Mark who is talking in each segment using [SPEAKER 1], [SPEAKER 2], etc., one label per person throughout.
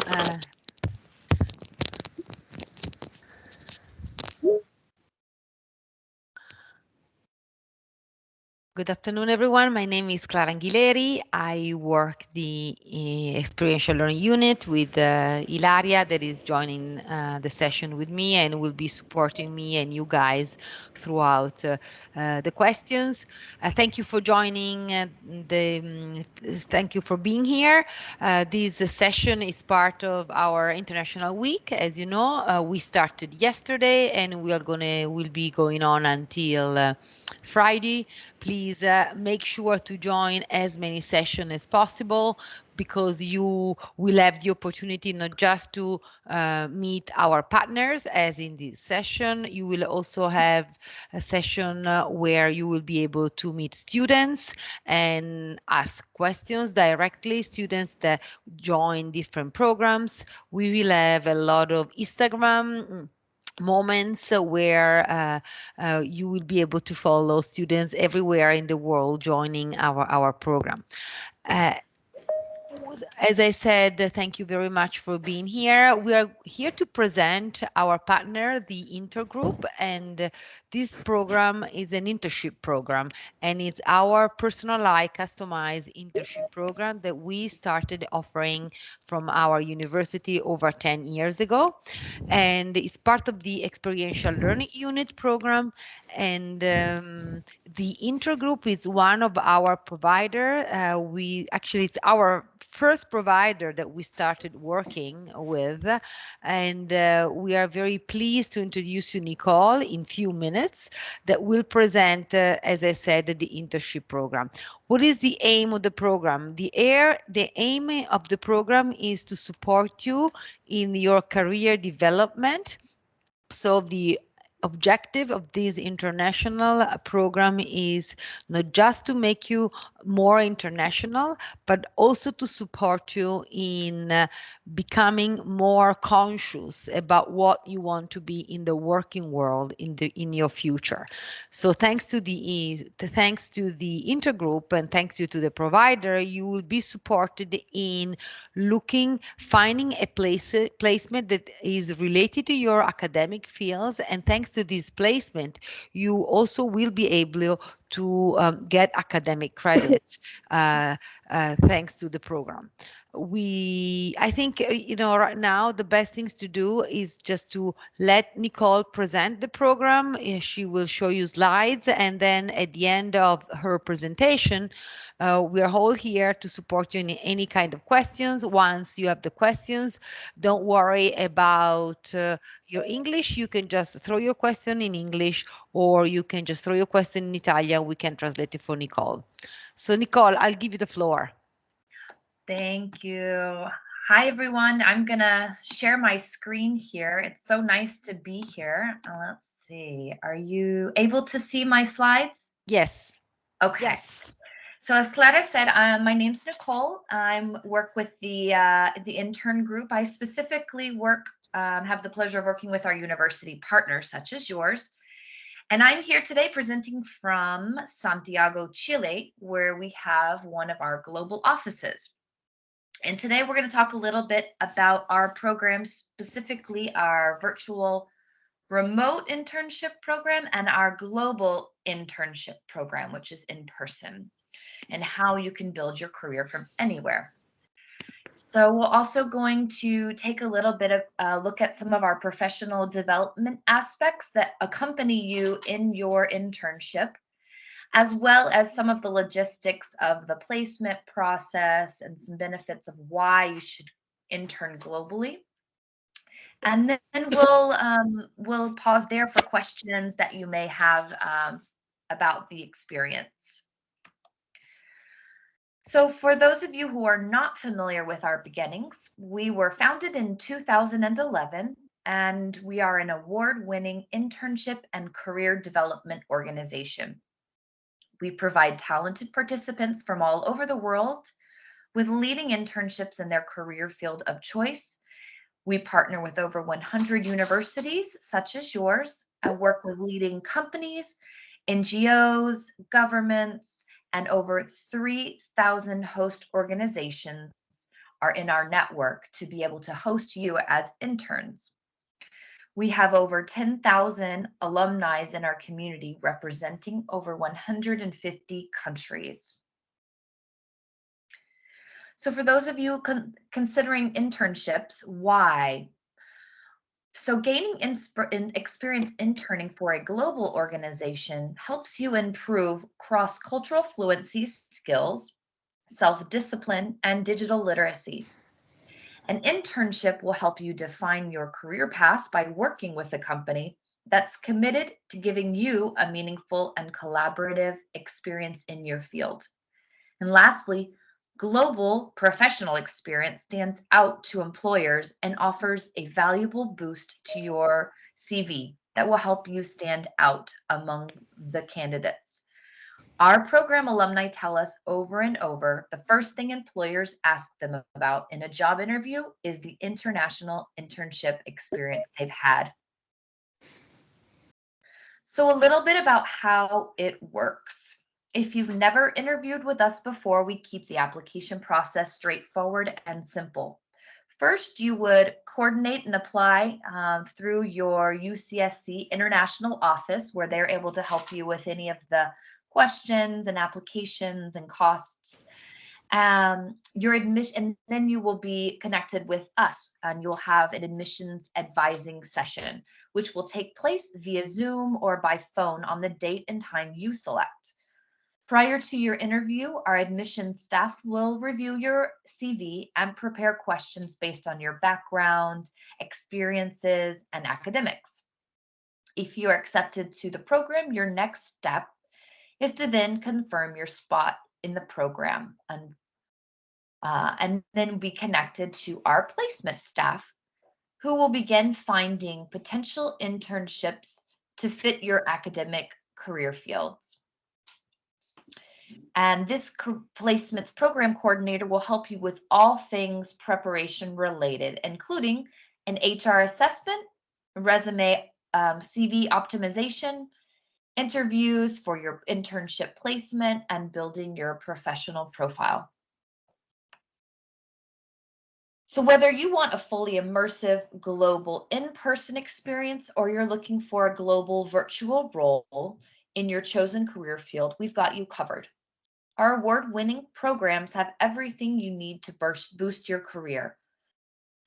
[SPEAKER 1] Uh, Good afternoon, everyone. My name is Clara Anguilleri. I work the experiential learning unit with Ilaria that is joining the session with me and will be supporting me and you guys throughout the questions. Thank you for joining. Thank you for being here. This session is part of our International Week. As you know, we started yesterday and we'll be going on until Friday. Please make sure to join as many sessions as possible because you will have the opportunity not just to meet our partners as in this session, you will also have a session where you will be able to meet students and ask questions directly, students that join different programs. We will have a lot of Instagram moments where you will be able to follow students everywhere in the world joining our program. Uh, as I said, thank you very much for being here. We are here to present our partner, the Intergroup, and this program is an internship program, and it's our personalized, customized internship program that we started offering from our university over 10 years ago. And it's part of the experiential learning unit program. And the Intergroup is one of our provider. It's our first provider that we started working with, and we are very pleased to introduce you Nicole in few minutes that will present, as I said, the internship program. What is the aim of the program? The aim of the program is to support you in your career development. So the objective of this international program is not just to make you more international, but also to support you in becoming more conscious about what you want to be in the working world in your future. So thanks to the intergroup and thanks to the provider, you will be supported in finding a placement that is related to your academic fields, and thanks to this placement, you also will be able to get academic credits thanks to the program. I think, right now the best things to do is just to let Nicole present the program. She will show you slides, and then at the end of her presentation, we are all here to support you in any kind of questions. Once you have the questions, don't worry about your English. You can just throw your question in English, or you can just throw your question in Italian. We can translate it for Nicole. So Nicole, I'll give you the floor.
[SPEAKER 2] Thank you. Hi, everyone. I'm going to share my screen here. It's so nice to be here. Let's see. Are you able to see my slides?
[SPEAKER 1] Yes.
[SPEAKER 2] Okay.
[SPEAKER 1] Yes.
[SPEAKER 2] So as Clara said, my name's Nicole. I work with the intern group. I specifically have the pleasure of working with our university partners, such as yours. And I'm here today presenting from Santiago, Chile, where we have one of our global offices. And today we're going to talk a little bit about our program, specifically our virtual remote internship program and our global internship program, which is in person, and how you can build your career from anywhere. So we're also going to take a little bit of a look at some of our professional development aspects that accompany you in your internship, as well as some of the logistics of the placement process and some benefits of why you should intern globally. And then we'll pause there for questions that you may have about the experience. So for those of you who are not familiar with our beginnings, we were founded in 2011, and we are an award-winning internship and career development organization. We provide talented participants from all over the world with leading internships in their career field of choice. We partner with over 100 universities, such as yours, and work with leading companies, NGOs, governments, and over 3,000 host organizations are in our network to be able to host you as interns. We have over 10,000 alumni in our community representing over 150 countries. So for those of you considering internships, why? So gaining experience interning for a global organization helps you improve cross-cultural fluency skills, self-discipline, and digital literacy. An internship will help you define your career path by working with a company that's committed to giving you a meaningful and collaborative experience in your field. And lastly, global professional experience stands out to employers and offers a valuable boost to your CV that will help you stand out among the candidates. Our program alumni tell us over and over the first thing employers ask them about in a job interview is the international internship experience they've had. So a little bit about how it works. If you've never interviewed with us before, we keep the application process straightforward and simple. First, you would coordinate and apply through your UCSC International Office, where they're able to help you with any of the questions and applications and costs. Your admission, and then you will be connected with us, and you'll have an admissions advising session, which will take place via Zoom or by phone on the date and time you select. Prior to your interview, our admissions staff will review your CV and prepare questions based on your background, experiences, and academics. If you are accepted to the program, your next step is to then confirm your spot in the program and then be connected to our placement staff, who will begin finding potential internships to fit your academic career fields. And this placements program coordinator will help you with all things preparation related, including an HR assessment, resume CV optimization, interviews for your internship placement, and building your professional profile. So whether you want a fully immersive global in-person experience or you're looking for a global virtual role in your chosen career field, we've got you covered. Our award-winning programs have everything you need to boost your career,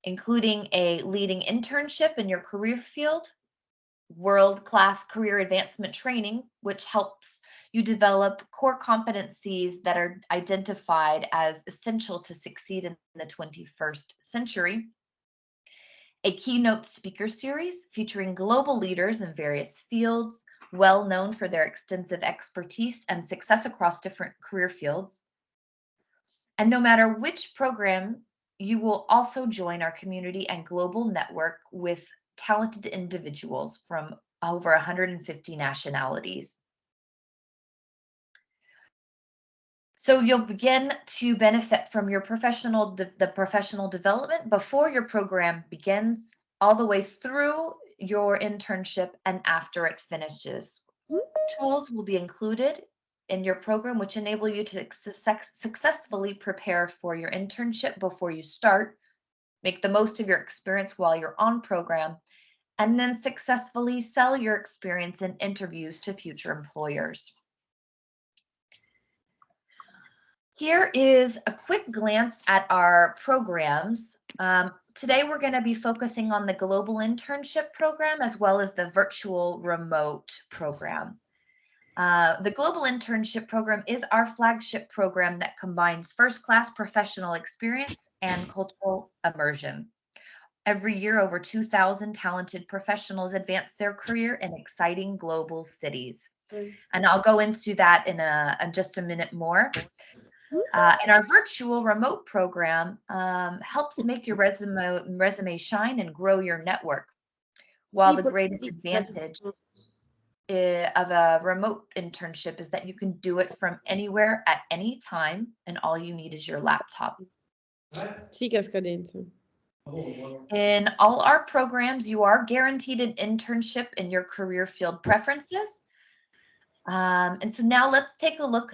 [SPEAKER 2] including a leading internship in your career field, world-class career advancement training, which helps you develop core competencies that are identified as essential to succeed in the 21st century, a keynote speaker series featuring global leaders in various fields, well known for their extensive expertise and success across different career fields. And no matter which program, you will also join our community and global network with talented individuals from over 150 nationalities. So you'll begin to benefit from your professional development before your program begins, all the way through your internship and after it finishes. Tools will be included in your program which enable you to successfully prepare for your internship before you start, make the most of your experience while you're on program, and then successfully sell your experience in interviews to future employers. Here is a quick glance at our programs. Today, we're going to be focusing on the Global Internship Program as well as the Virtual Remote Program. The Global Internship Program is our flagship program that combines first-class professional experience and cultural immersion. Every year, over 2,000 talented professionals advance their career in exciting global cities. And I'll go into that in just a minute more. And our virtual remote program helps make your resume shine and grow your network. While the greatest advantage of a remote internship is that you can do it from anywhere at any time, and all you need is your laptop.
[SPEAKER 3] Sì, cascadenza.
[SPEAKER 2] In all our programs, you are guaranteed an internship in your career field preferences. And so now let's take a look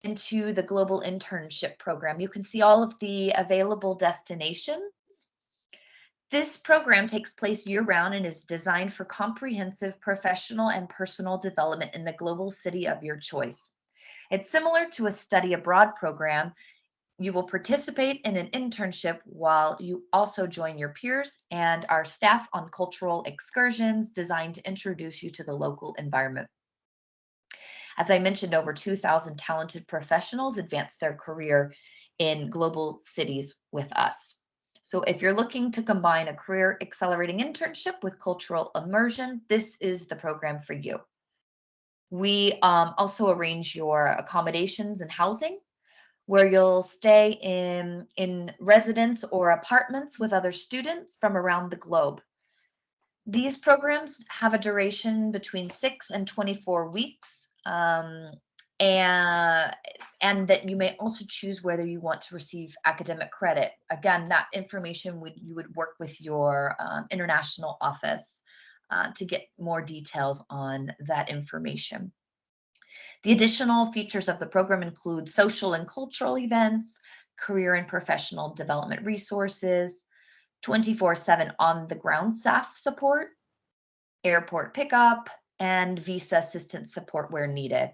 [SPEAKER 2] into the Global Internship Program. You can see all of the available destinations. This program takes place year-round and is designed for comprehensive professional and personal development in the global city of your choice. It's similar to a study abroad program. You will participate in an internship while you also join your peers and our staff on cultural excursions designed to introduce you to the local environment. As I mentioned, over 2,000 talented professionals advance their career in global cities with us. So if you're looking to combine a career accelerating internship with cultural immersion, this is the program for you. We also arrange your accommodations and housing, where you'll stay in residence or apartments with other students from around the globe. These programs have a duration between 6 and 24 weeks, and that you may also choose whether you want to receive academic credit. Again, that information you would work with your international office to get more details on that information. The additional features of the program include social and cultural events, career and professional development resources, 24/7 on-the-ground staff support, airport pickup, and visa assistance support where needed.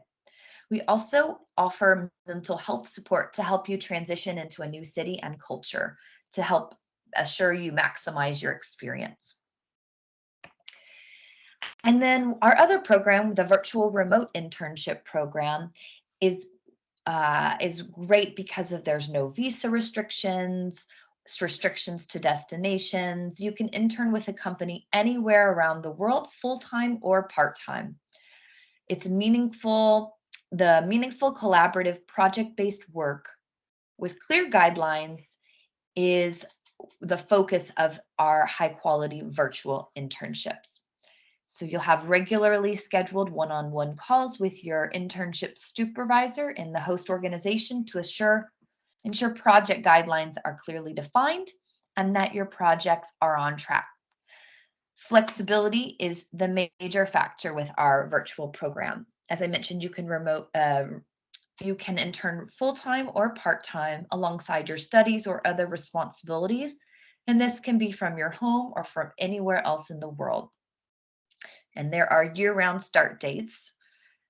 [SPEAKER 2] We also offer mental health support to help you transition into a new city and culture to help assure you maximize your experience. And then our other program, the virtual remote internship program, is great because there's no visa restrictions to destinations. You can intern with a company anywhere around the world, full-time or part-time. It's meaningful collaborative project-based work with clear guidelines is the focus of our high-quality virtual internships. So you'll have regularly scheduled one-on-one calls with your internship supervisor in the host organization to ensure project guidelines are clearly defined and that your projects are on track. Flexibility is the major factor with our virtual program. As I mentioned, you can intern full-time or part-time alongside your studies or other responsibilities, and this can be from your home or from anywhere else in the world. And there are year-round start dates,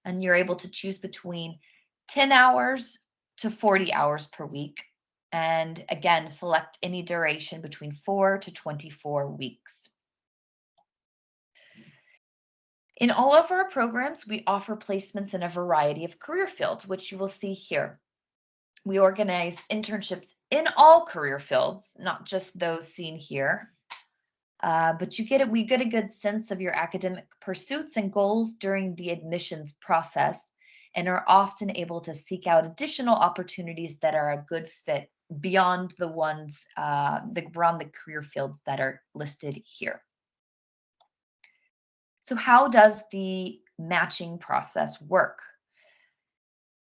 [SPEAKER 2] and you're able to choose between 10 hours to 40 hours per week. And again, select any duration between 4 to 24 weeks. In all of our programs, we offer placements in a variety of career fields, which you will see here. We organize internships in all career fields, not just those seen here. But we get a good sense of your academic pursuits and goals during the admissions process and are often able to seek out additional opportunities that are a good fit beyond the ones around the career fields that are listed here. So how does the matching process work?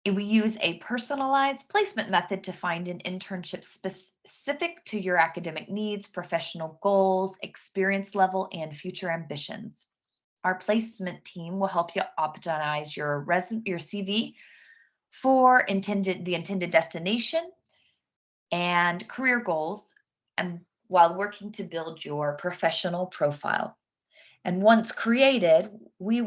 [SPEAKER 2] We use a personalized placement method to find an internship specific to your academic needs, professional goals, experience level, and future ambitions. Our placement team will help you optimize your CV for the intended destination and career goals, and while working to build your professional profile. And once created, we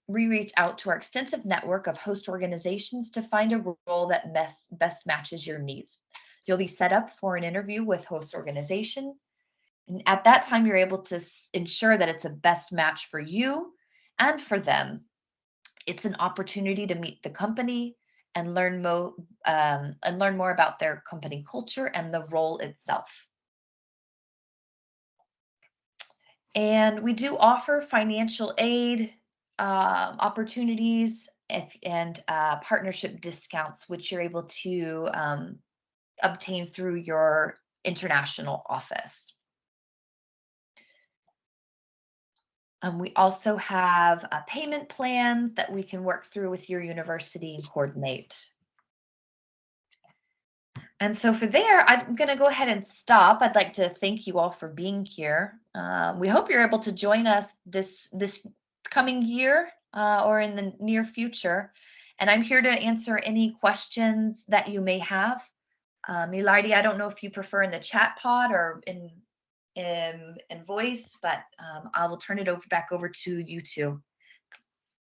[SPEAKER 2] reach out to our extensive network of host organizations to find a role that best matches your needs. You'll be set up for an interview with host organization. And at that time, you're able to ensure that it's a best match for you and for them. It's an opportunity to meet the company and learn more about their company culture and the role itself. And we do offer financial aid opportunities and partnership discounts, which you're able to obtain through your international office. We also have payment plans that we can work through with your university and coordinate. And so for there, I'm going to go ahead and stop. I'd like to thank you all for being here. We hope you're able to join us this coming year or in the near future. And I'm here to answer any questions that you may have. Ilardi, I don't know if you prefer in the chat pod or in voice, but I will turn it back over to you two.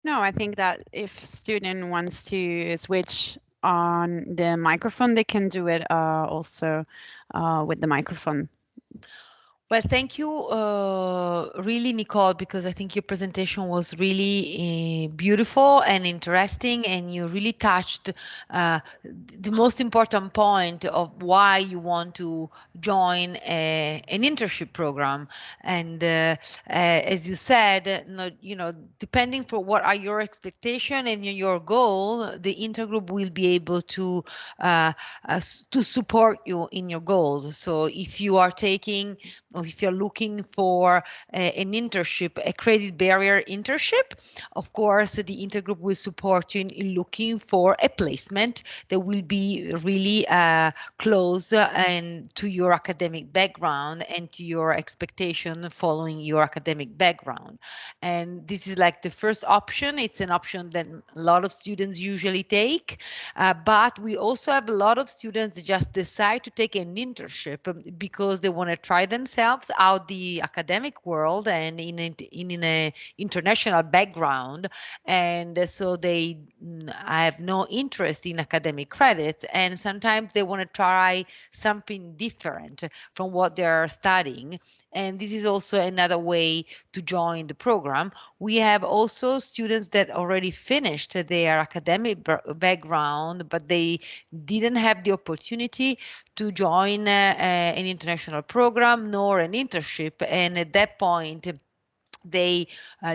[SPEAKER 4] No, I think that if student wants to switch on the microphone, they can do it also with the microphone.
[SPEAKER 1] Well, thank you, really, Nicole, because I think your presentation was really beautiful and interesting, and you really touched the most important point of why you want to join an internship program. And as you said, depending for what are your expectation and your goal, the intergroup will be able to support you in your goals. So if you are taking, or if you're looking for an internship, a credit barrier internship, of course, the intergroup will support you in looking for a placement that will be really close and to your academic background and to your expectation following your academic background. And this is like the first option. It's an option that a lot of students usually take, but we also have a lot of students that just decide to take an internship because they want to try themselves out the academic world and in an international background, and so they have no interest in academic credits, and sometimes they want to try something different from what they're studying. And this is also another way to join the program. We have also students that already finished their academic background, but they didn't have the opportunity to join an international program nor an internship. And at that point, they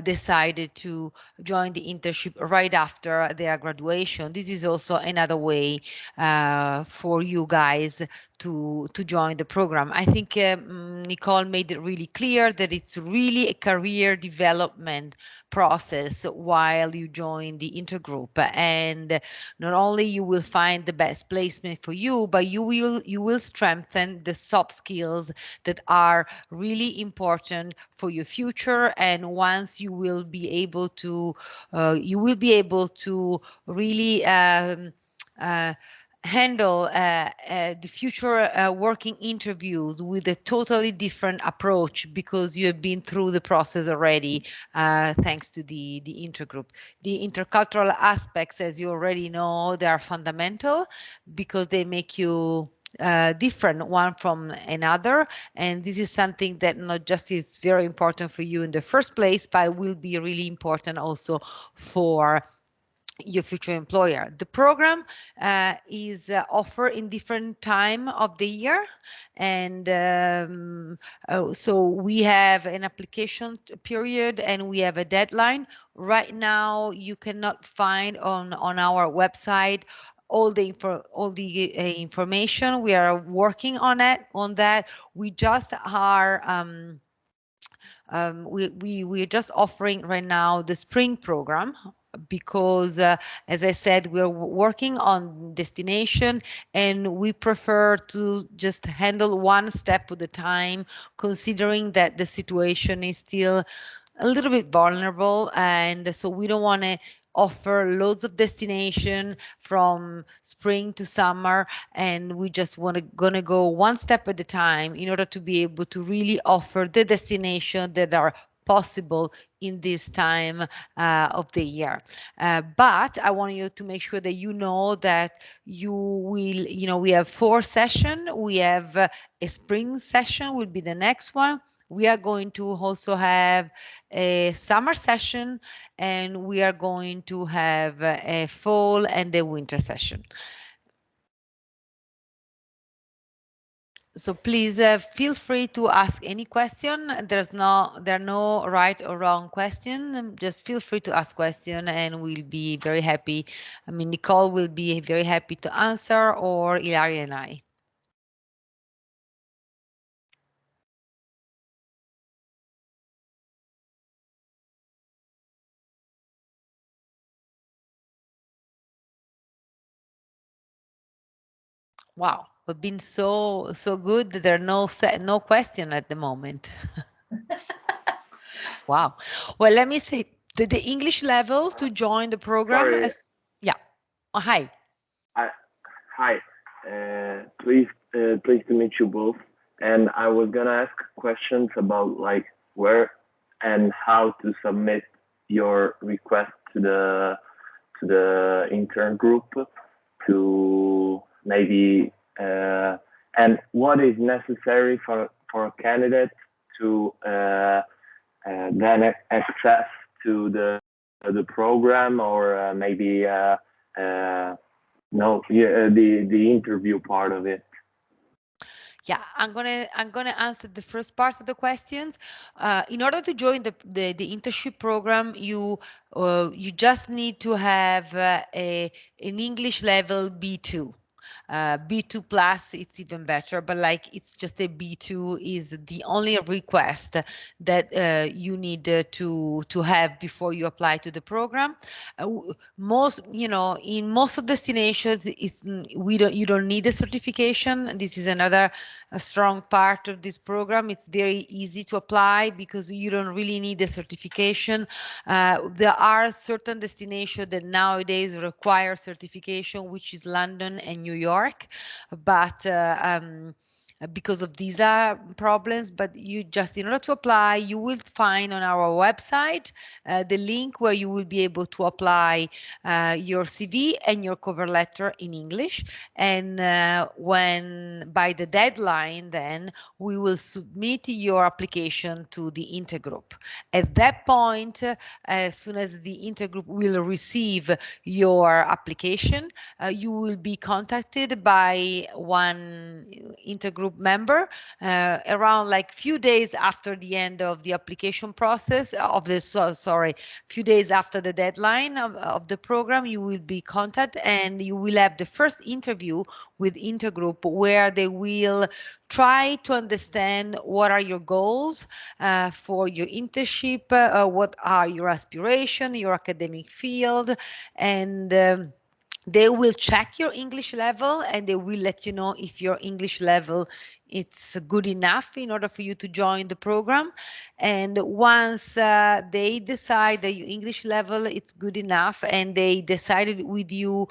[SPEAKER 1] decided to join the internship right after their graduation. This is also another way for you guys to join the program. I think Nicole made it really clear that it's really a career development process while you join the intergroup, and not only you will find the best placement for you, but you will strengthen the soft skills that are really important for your future. And once you will be able to really handle the future working interviews with a totally different approach, because you have been through the process already, thanks to the intergroup. The intercultural aspects, as you already know, they are fundamental because they make you different one from another, and this is something that not just is very important for you in the first place, but will be really important also for your future employer. The program is offered in different time of the year, and so we have an application period and we have a deadline. Right now, you cannot find on our website all the information. We are working on that. We just are we're just offering right now the spring program, because as I said, we're working on destination, and we prefer to just handle one step at a time, considering that the situation is still a little bit vulnerable, and so we don't want to offer loads of destination from spring to summer, and we just gonna go one step at a time in order to be able to really offer the destination that are possible in this time of the year. But I want you to make sure that you know that you will, we have 4 sessions. We have a spring session will be the next one. We are going to also have a summer session, and we are going to have a fall and a winter session. So please feel free to ask any question. There are no right or wrong question. Just feel free to ask question, and we'll be very happy. I mean, Nicole will be very happy to answer, or Ilaria and I. Wow, we've been so good that there are no question at the moment. Wow. Well, let me say The English level to join the program.
[SPEAKER 5] Sorry.
[SPEAKER 1] Yeah. Oh, hi.
[SPEAKER 5] Hi. Pleased to meet you both. And I was gonna ask questions about like where and how to submit your request to the intern group to maybe and what is necessary for a candidate to then access to the program or maybe no, yeah, the interview part of it.
[SPEAKER 1] Yeah, I'm gonna answer the first part of the questions. In order to join the internship program, you just need to have an English level B2. B2 plus, it's even better, but like it's just a B2 is the only request that you need to have before you apply to the program. Most, in most of destinations, you don't need a certification. This is another a strong part of this program. It's very easy to apply because you don't really need a certification. There are certain destinations that nowadays require certification, which is London and New York, but because of visa problems, but you just, in order to apply, you will find on our website the link where you will be able to apply your CV and your cover letter in English. And when by the deadline, then we will submit your application to the intergroup. At that point, as soon as the intergroup will receive your application, you will be contacted by one intergroup member around like few days after the end of the application process of the few days after the deadline of the program. You will be contacted and you will have the first interview with intergroup where they will try to understand what are your goals for your internship, what are your aspirations, your academic field, and they will check your English level and they will let you know if your English level it's good enough in order for you to join the program. And once they decide that your English level it's good enough and they decided with you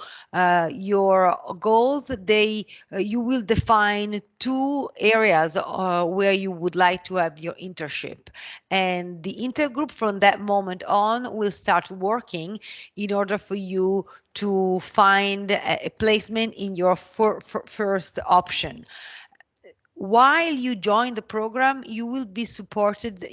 [SPEAKER 1] your goals, you will define two areas where you would like to have your internship. And the intergroup from that moment on will start working in order for you to find a placement in your first option. While you join the program, you will be supported,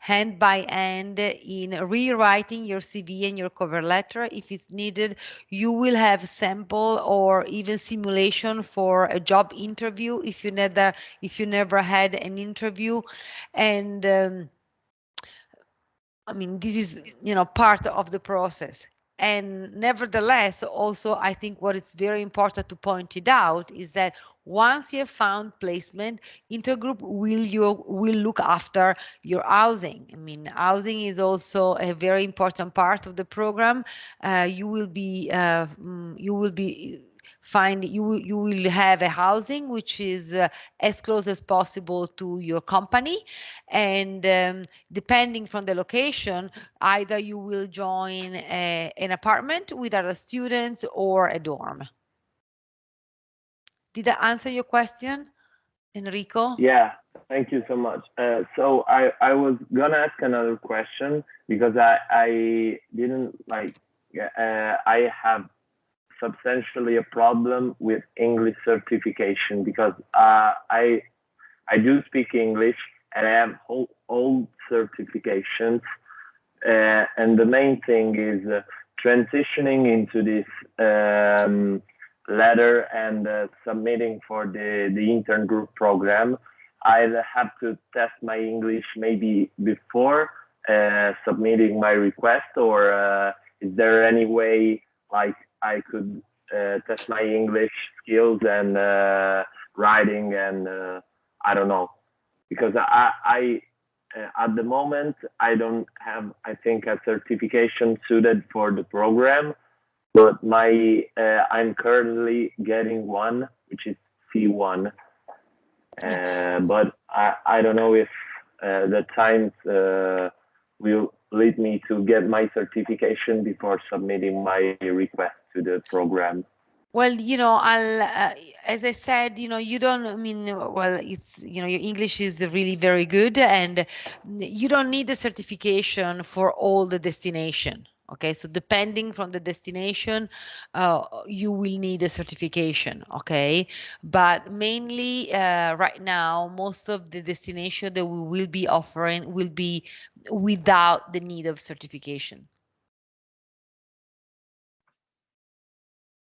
[SPEAKER 1] hand by hand in rewriting your CV and your cover letter. If it's needed, you will have sample or even simulation for a job interview if you never had an interview. And this is, part of the process. And nevertheless, also, I think what is very important to point it out is that once you have found placement, Intergroup will look after your housing. Housing is also a very important part of the program. You will be you will have a housing which is as close as possible to your company, and depending from the location, either you will join an apartment with other students or a dorm. Did I answer your question, Enrico?
[SPEAKER 5] Yeah, thank you so much. So I was gonna ask another question because I didn't like I have substantially a problem with English certification because I do speak English and I have old certifications, and the main thing is transitioning into this letter and submitting for the intern group program. I'll have to test my English maybe before submitting my request, or is there any way like I could test my English skills and writing and I don't know, because I at the moment I don't have, I think, a certification suited for the program, but I'm currently getting one which is C1, but I don't know if the times will lead me to get my certification before submitting my request to the program?
[SPEAKER 1] Well, as I said, you don't, I mean, well, it's, your English is really very good, and you don't need a certification for all the destination. Okay, so depending from the destination, you will need a certification. Okay, but mainly right now, most of the destination that we will be offering will be without the need of certification.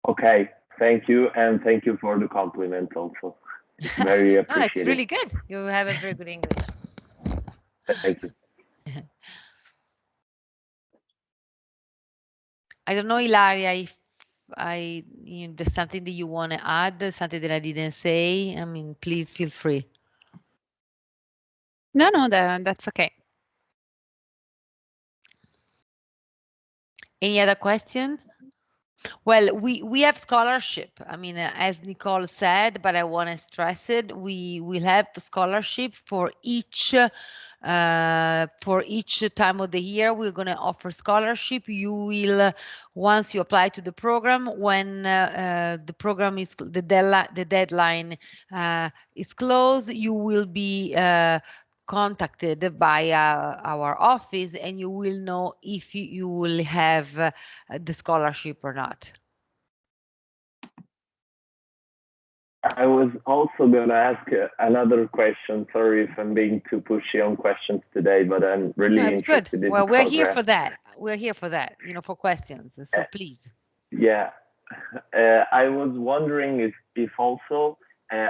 [SPEAKER 5] Okay, thank you, and thank you for the compliment also. It's very
[SPEAKER 1] No,
[SPEAKER 5] appreciated.
[SPEAKER 1] it's really good. You have a very good English.
[SPEAKER 5] Thank you.
[SPEAKER 1] I don't know, Ilaria, if there's something that you want to add, something that I didn't say. I mean, please feel free.
[SPEAKER 4] No, that's okay.
[SPEAKER 1] Any other question? Well, we have scholarship. I mean, as Nicole said, but I want to stress it. We will have scholarship for each time of the year. We're going to offer scholarship. You will, once you apply to the program, when the program is the deadline is closed, you will be contacted by our office, and you will know if you will have the scholarship or not.
[SPEAKER 5] I was also going to ask another question. Sorry if I'm being too pushy on questions today, but I'm really interested in
[SPEAKER 1] well,
[SPEAKER 5] the
[SPEAKER 1] we're here
[SPEAKER 5] program.
[SPEAKER 1] for that. We're here for that, for questions. So please.
[SPEAKER 5] Yeah. I was wondering if also,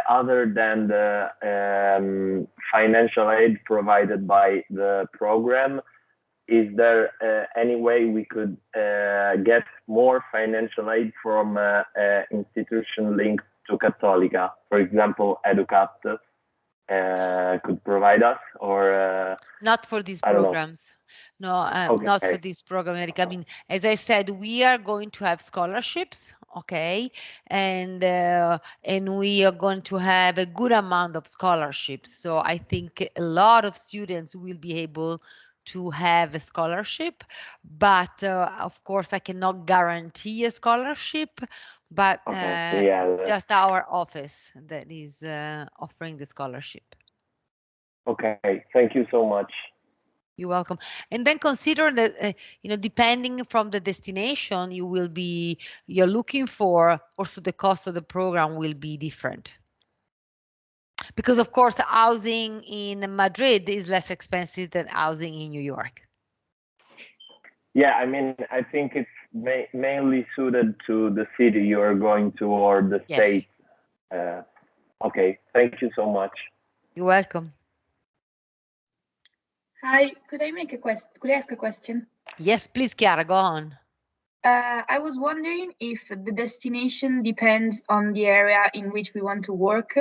[SPEAKER 5] other than the financial aid provided by the program, is there any way we could get more financial aid from institution linked to Cattolica? For example, Educat could provide us, or
[SPEAKER 1] not for these programs. No,
[SPEAKER 5] okay.
[SPEAKER 1] Not for this program, Erica. I mean, as I said, we are going to have scholarships, okay, and we are going to have a good amount of scholarships. So I think a lot of students will be able to have a scholarship, but of course I cannot guarantee a scholarship, but it's just our office that is offering the scholarship.
[SPEAKER 5] Okay, thank you so much.
[SPEAKER 1] You're welcome. And then consider that, depending from the destination you're looking for, also the cost of the program will be different. Because of course, housing in Madrid is less expensive than housing in New York.
[SPEAKER 5] Yeah, I mean, I think it's mainly suited to the city you are going to or the state. Okay, thank you so much.
[SPEAKER 1] You're welcome.
[SPEAKER 6] Hi, could I ask a question?
[SPEAKER 1] Yes, please, Chiara, go on.
[SPEAKER 6] I was wondering if the destination depends on the area in which we want to work,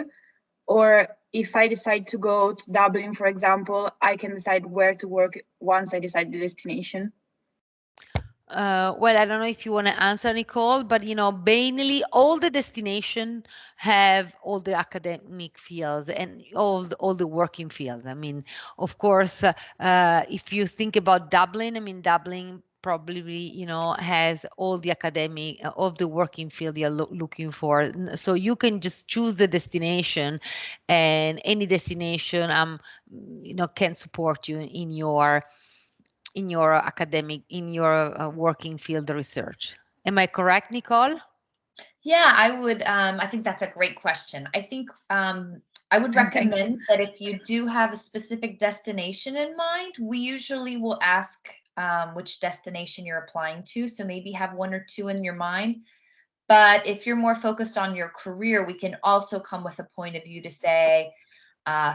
[SPEAKER 6] or if I decide to go to Dublin, for example, I can decide where to work once I decide the destination.
[SPEAKER 1] Well, I don't know if you want to answer, Nicole, but mainly all the destination have all the academic fields and all the working fields. I mean, of course, if you think about Dublin, I mean, Dublin probably has all the academic of the working field you're looking for. So you can just choose the destination, and any destination can support you in your academic, in your working field research. Am I correct, Nicole?
[SPEAKER 2] Yeah, I think that's a great question. I think I would recommend that if you do have a specific destination in mind, we usually will ask which destination you're applying to. So maybe have one or two in your mind. But if you're more focused on your career, we can also come with a point of view to say,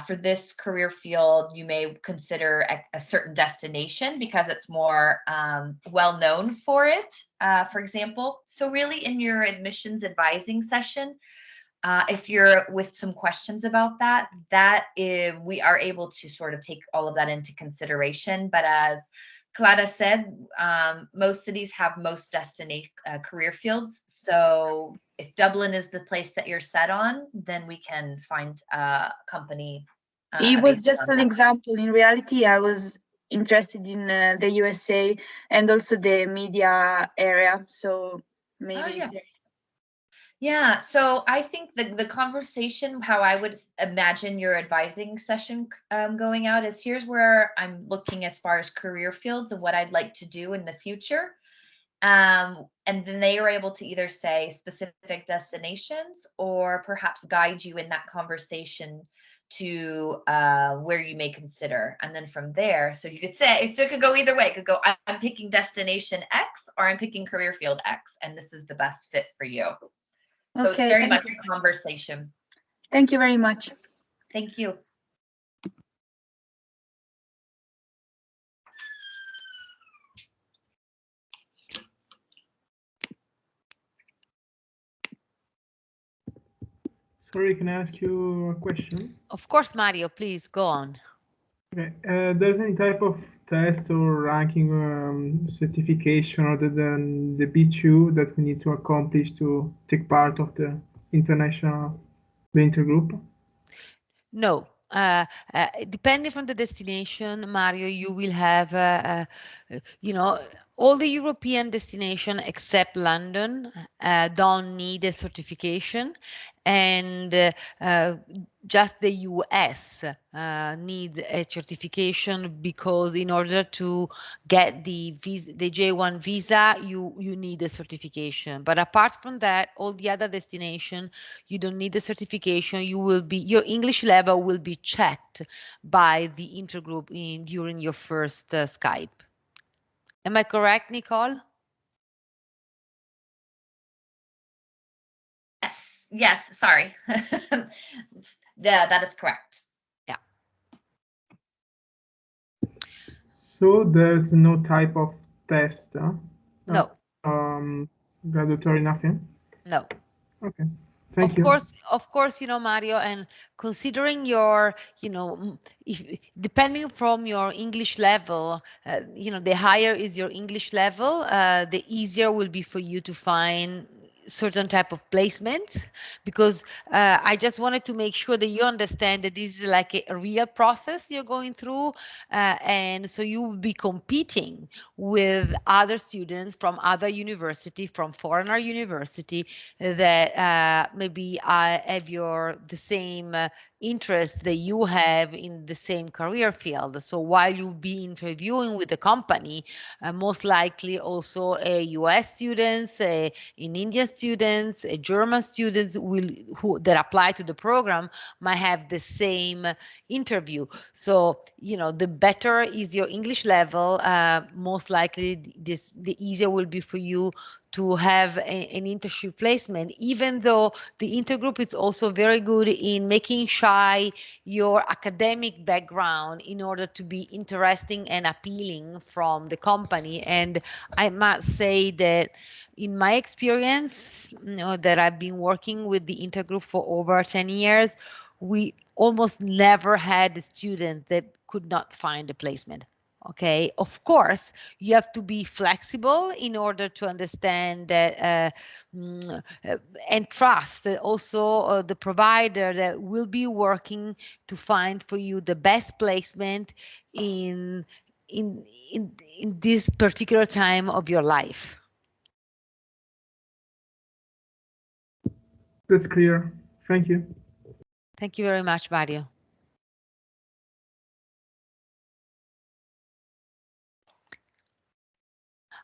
[SPEAKER 2] for this career field, you may consider a certain destination because it's more well known for it, for example. So really in your admissions advising session, if you're with some questions about that, we are able to sort of take all of that into consideration. But as Clara said, most cities have most destination career fields. So if Dublin is the place that you're set on, then we can find a company.
[SPEAKER 6] It was just an example. In reality, I was interested in the USA and also the media area. So maybe.
[SPEAKER 2] Oh, yeah, so I think the conversation, how I would imagine your advising session going out is, here's where I'm looking as far as career fields and what I'd like to do in the future. And then they are able to either say specific destinations or perhaps guide you in that conversation to where you may consider. And then from there, so you could say, so it could go either way. It could go, I'm picking destination X or I'm picking career field X, and this is the best fit for you. So
[SPEAKER 6] Okay,
[SPEAKER 2] it's very much a conversation.
[SPEAKER 6] Thank you very much.
[SPEAKER 2] Thank you.
[SPEAKER 7] Sorry, can I ask you a question?
[SPEAKER 1] Of course, Mario, please go on.
[SPEAKER 7] Okay. There's any type of test or ranking certification other than the B2 that we need to accomplish to take part of the intergroup?
[SPEAKER 1] No. Depending from the destination, Mario, you will have, all the European destination except London don't need a certification, and just the US needs a certification, because in order to get the J1 visa, you need a certification. But apart from that, all the other destination, you don't need a certification. Your English level will be checked by the intergroup during your first Skype. Am I correct, Nicole?
[SPEAKER 2] Yes, sorry. Yeah, that is correct.
[SPEAKER 1] Yeah.
[SPEAKER 7] So there's no type of test?
[SPEAKER 1] No.
[SPEAKER 7] Graduatory, nothing?
[SPEAKER 1] No.
[SPEAKER 7] Okay. Thank you.
[SPEAKER 1] Of course, Mario, and considering your, depending from your English level, the higher is your English level, the easier will be for you to find certain type of placement, because I just wanted to make sure that you understand that this is like a real process you're going through, and so you will be competing with other students from other university, from foreigner university, that maybe have the same interest that you have in the same career field. So while you'll be interviewing with the company, most likely also US students, in Indian students, German students that apply to the program might have the same interview. So, the better is your English level, most likely the easier will be for you to have an internship placement, even though the intergroup is also very good in making shy your academic background in order to be interesting and appealing from the company. And I must say that in my experience, that I've been working with the intergroup for over 10 years, we almost never had a student that could not find a placement. Okay, of course, you have to be flexible in order to understand that and trust also the provider that will be working to find for you the best placement in this particular time of your life.
[SPEAKER 7] That's clear. Thank you.
[SPEAKER 1] Thank you very much, Mario.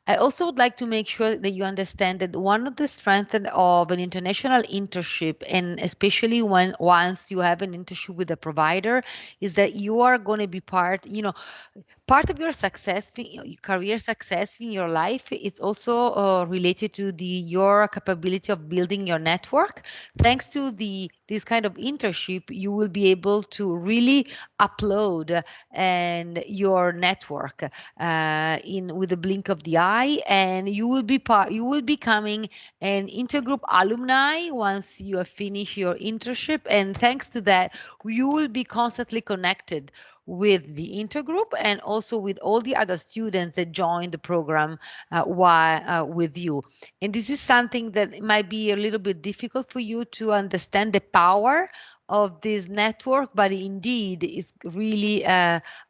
[SPEAKER 1] I also would like to make sure that you understand that one of the strengths of an international internship, and especially once you have an internship with a provider, is that you are going to be part of your success, career success in your life is also related to your capability of building your network. Thanks to this kind of internship, you will be able to really upload and your network with the blink of the eye, and you will be becoming an intergroup alumni once you have finished your internship. And thanks to that, you will be constantly connected with the intergroup and also with all the other students that join the program with you. And this is something that might be a little bit difficult for you to understand, the power of this network, but indeed it's really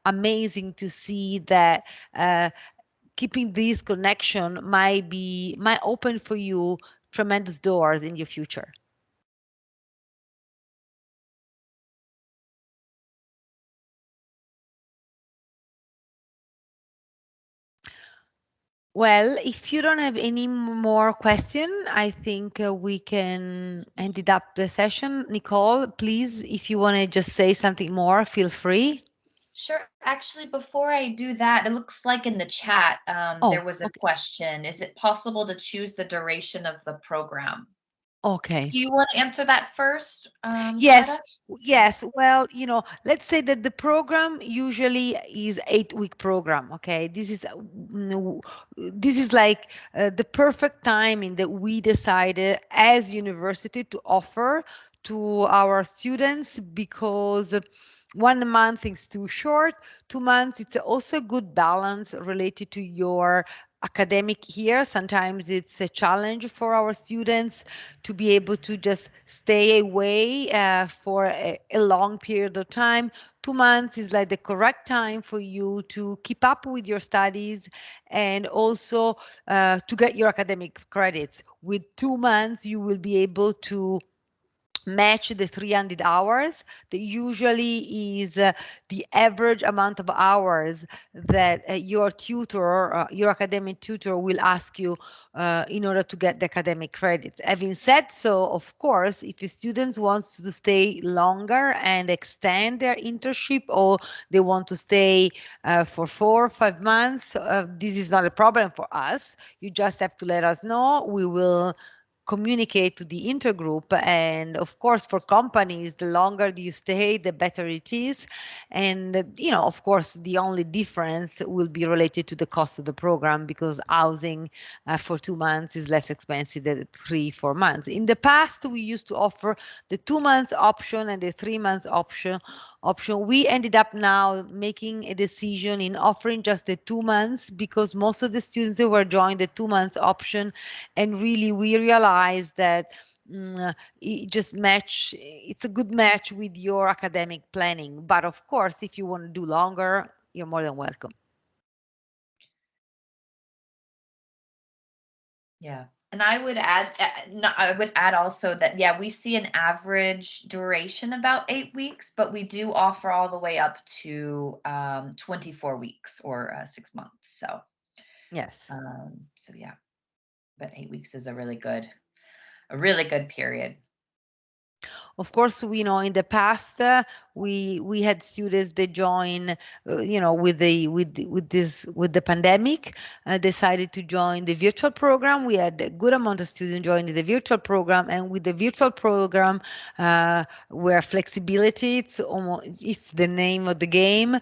[SPEAKER 1] amazing to see that keeping this connection might open for you tremendous doors in your future. Well, if you don't have any more question, I think we can end it up the session. Nicole, please, if you want to just say something more, feel free.
[SPEAKER 2] Sure. Actually, before I do that, it looks like in the chat there was a question. Is it possible to choose the duration of the program?
[SPEAKER 1] Okay.
[SPEAKER 2] Do you want to answer that first?
[SPEAKER 1] Yes,
[SPEAKER 2] Clara?
[SPEAKER 1] yes. Well, let's say that the program usually is 8-week program. Okay, this is like the perfect timing that we decided as university to offer to our students, because 1 month is too short. 2 months, it's also a good balance related to your academic year. Sometimes it's a challenge for our students to be able to just stay away for a long period of time. 2 months is like the correct time for you to keep up with your studies and also to get your academic credits. With 2 months, you will be able to match the 300 hours that usually is the average amount of hours that your tutor, your academic tutor will ask you in order to get the academic credits. Having said so, of course, if your students want to stay longer and extend their internship, or they want to stay for 4 or 5 months, this is not a problem for us. You just have to let us know. We will communicate to the intergroup, and of course for companies, the longer you stay, the better it is. And of course the only difference will be related to the cost of the program, because housing for 2 months is less expensive than 3-4 months. In the past, we used to offer the 2 months option and the 3 months option. We ended up now making a decision in offering just the 2 months, because most of the students that were joining the 2 months option, and really we realized that it's a good match with your academic planning. But of course, if you want to do longer, you're more than welcome.
[SPEAKER 2] Yeah. And I would add also that, yeah, we see an average duration about 8 weeks, but we do offer all the way up to 24 weeks or 6 months. So
[SPEAKER 1] yes.
[SPEAKER 2] So yeah, but 8 weeks is a really good period.
[SPEAKER 1] Of course, we know in the past we had students that join, with the pandemic, decided to join the virtual program. We had a good amount of students joining the virtual program, and with the virtual program, where flexibility it's the name of the game.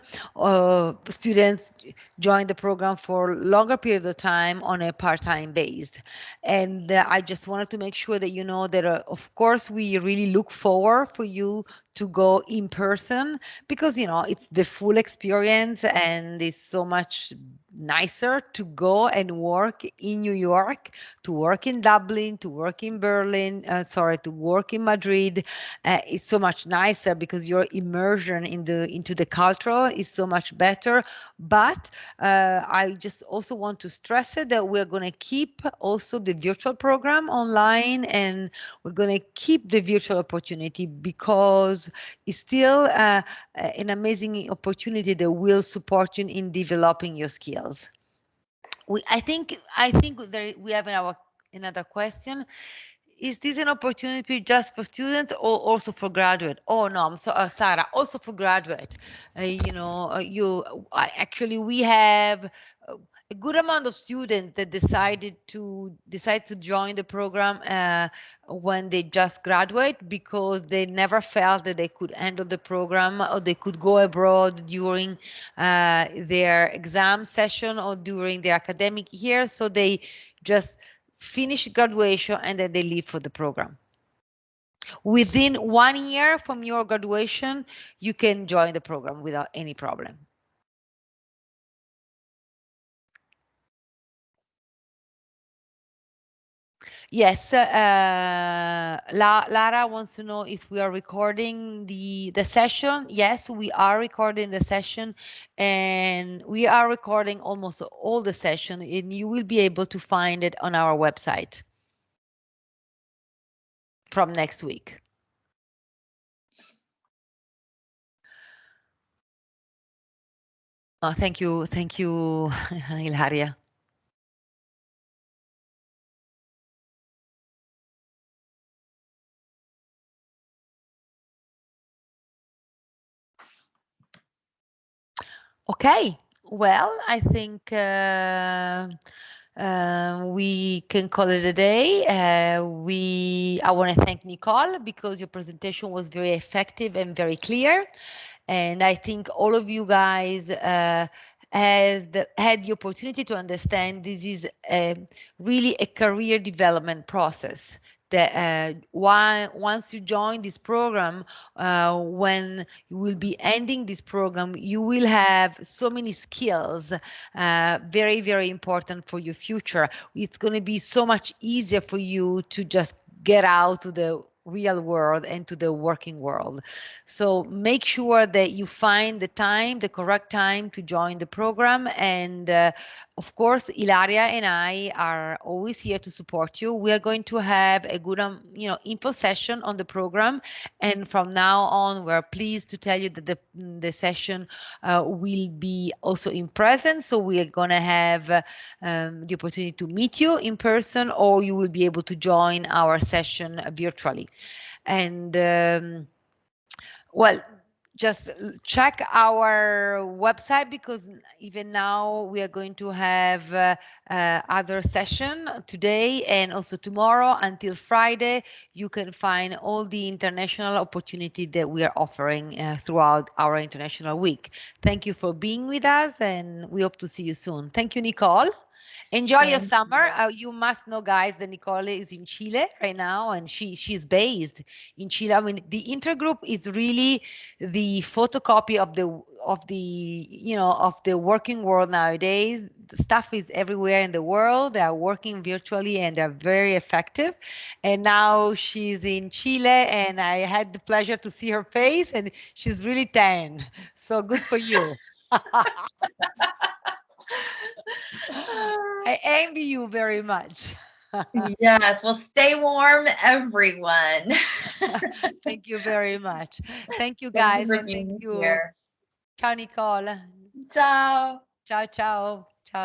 [SPEAKER 1] Students join the program for longer period of time on a part-time based. And I just wanted to make sure that you know that, of course, we really look forward for you to go in person, because it's the full experience, and it's so much nicer to go and work in New York, to work in Dublin, to work in Berlin, to work in Madrid. It's so much nicer because your immersion into the culture is so much better. But I just also want to stress it that we're going to keep also the virtual program online, and we're going to keep the virtual opportunity, because it's still an amazing opportunity that will support you in developing your skills. I think we have another question. Is this an opportunity just for students or also for graduate? Oh no, I'm so Sarah, also for graduate. Actually we have a good amount of students that decide to join the program when they just graduate, because they never felt that they could handle the program, or they could go abroad during their exam session or during their academic year. So they just finish graduation and then they leave for the program. Within 1 year from your graduation, you can join the program without any problem. Yes, Lara wants to know if we are recording the session. Yes, we are recording the session, and we are recording almost all the session, and you will be able to find it on our website from next week. Oh, thank you, Ilaria. Okay, well, I think we can call it a day. I want to thank Nicole because your presentation was very effective and very clear. And I think all of you guys had the opportunity to understand this is really a career development process. That once you join this program, when you will be ending this program, you will have so many skills, very, very important for your future. It's going to be so much easier for you to just get out to the real world and to the working world. So make sure that you find the correct time to join the program. And of course, Ilaria and I are always here to support you. We are going to have a good, info session on the program. And from now on, we're pleased to tell you that the session will be also in present. So we are going to have the opportunity to meet you in person, or you will be able to join our session virtually. And well, just check our website, because even now we are going to have other session today and also tomorrow until Friday. You can find all the international opportunity that we are offering throughout our international week. Thank you for being with us, and we hope to see you soon. Thank you, Nicole. Enjoy your
[SPEAKER 2] Thank
[SPEAKER 1] summer.
[SPEAKER 2] you.
[SPEAKER 1] You must know, guys, that Nicole is in Chile right now, and she's based in Chile. I mean, the Intergroup is really the photocopy of the working world nowadays. The stuff is everywhere in the world. They are working virtually and they're very effective. And now she's in Chile, and I had the pleasure to see her face, and she's really tan. So good for you. I envy you very much.
[SPEAKER 2] Yes, well, stay warm, everyone.
[SPEAKER 1] Thank you very much. Thank you,
[SPEAKER 2] Thank you
[SPEAKER 1] guys,
[SPEAKER 2] for
[SPEAKER 1] and thank
[SPEAKER 2] being
[SPEAKER 1] you.
[SPEAKER 2] here.
[SPEAKER 1] Ciao, Nicole.
[SPEAKER 2] Ciao.
[SPEAKER 1] Ciao, ciao. Ciao,